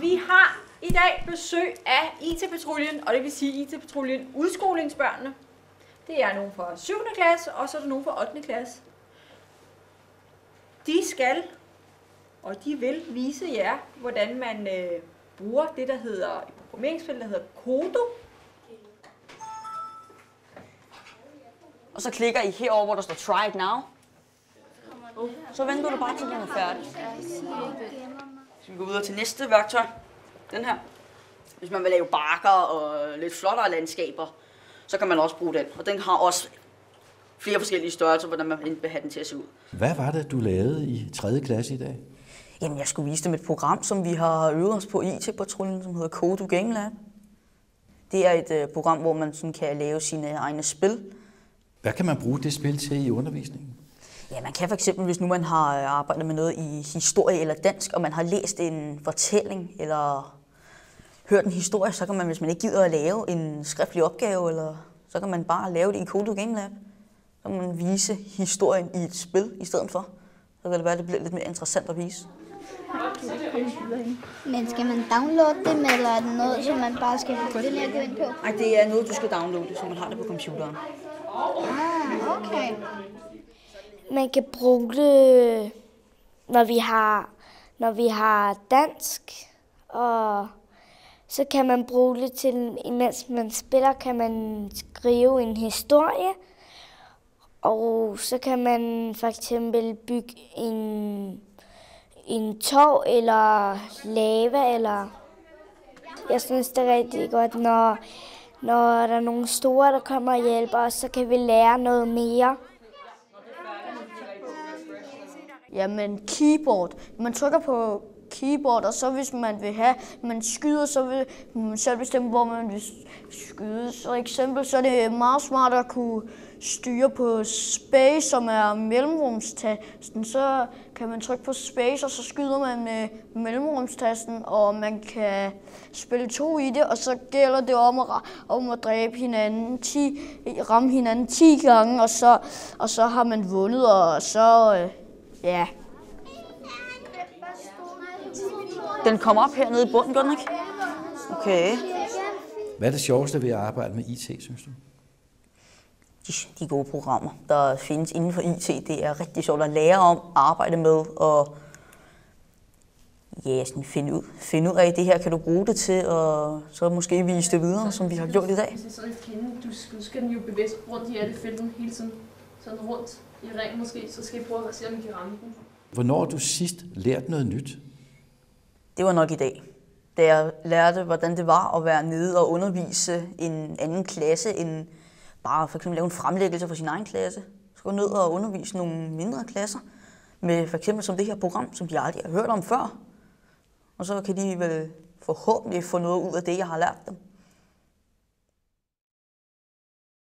Vi har i dag besøg af IT-patruljen, og det vil sige IT-patruljen udskolingsbørnene. Det er nogen fra 7. klasse, og så er der nogen fra 8. klasse. De skal, og de vil vise jer, hvordan man bruger det, der hedder i programmeringsspil, der hedder Kodo. Og så klikker I herover, hvor der står Try it now. Så venter du bare til den er færdig. Så vi går videre til næste værktøj. Den her. Hvis man vil lave bakker og lidt flottere landskaber, så kan man også bruge den. Og den har også flere forskellige størrelser, hvordan man vil have den til at se ud. Hvad var det, du lavede i 3. klasse i dag? Jamen, jeg skulle vise dem et program, som vi har øvet os på IT-patruljen, som hedder Kodo Game Lab. Det er et program, hvor man sådan kan lave sine egne spil. Hvad kan man bruge det spil til i undervisningen? Ja, man kan for eksempel, hvis nu man har arbejdet med noget i historie eller dansk, og man har læst en fortælling eller hørt en historie, så kan man, hvis man ikke gider at lave en skriftlig opgave, eller, så kan man bare lave det i Kodo Game Lab. Så kan man vise historien i et spil i stedet for. Så kan det være, at det bliver lidt mere interessant at vise. Men skal man downloade dem, eller er det noget, som man bare skal gå ind på? Nej, det er noget, du skal downloade, så man har det på computeren. Ah, okay. Man kan bruge det, når vi har dansk, og så kan man bruge det til, imens man spiller, kan man skrive en historie, og så kan man for eksempel bygge en tog eller lava, eller jeg synes, det er rigtig godt, når der er nogle store, der kommer og hjælper os, så kan vi lære noget mere. Jamen, keyboard. Man trykker på keyboard, og så hvis man vil have, man skyder, så vil man selv bestemme, hvor man vil skyde. Så eksempel, så er det meget smart at kunne styre på space, som er mellemrumstasten. Så kan man trykke på space, og så skyder man med mellemrumstasten, og man kan spille 2 i det, og så gælder det om at dræbe hinanden, ramme hinanden 10 gange, og så har man vundet, og så ja. Den kommer op hernede i bunden, gør den ikke? Okay. Hvad er det sjoveste ved at arbejde med IT, synes du? De gode programmer, der findes inden for IT, det er rigtig sjovt at lære om, arbejde med og ja, sådan finde ud af, det her kan du bruge det til, og så måske vise det videre, som vi har gjort i dag. Så du skal den jo bevæge rundt i alle felten hele tiden, sådan rundt i ring måske, så skal I prøve at se, om I kan ramme den. Hvornår har du sidst lært noget nyt? Det var nok i dag, da jeg lærte, hvordan det var at være nede og undervise en anden klasse, end bare for eksempel lave en fremlæggelse for sin egen klasse. Så gå ned og undervise nogle mindre klasser, med for eksempel som det her program, som de aldrig har hørt om før. Og så kan de vel forhåbentlig få noget ud af det, jeg har lært dem.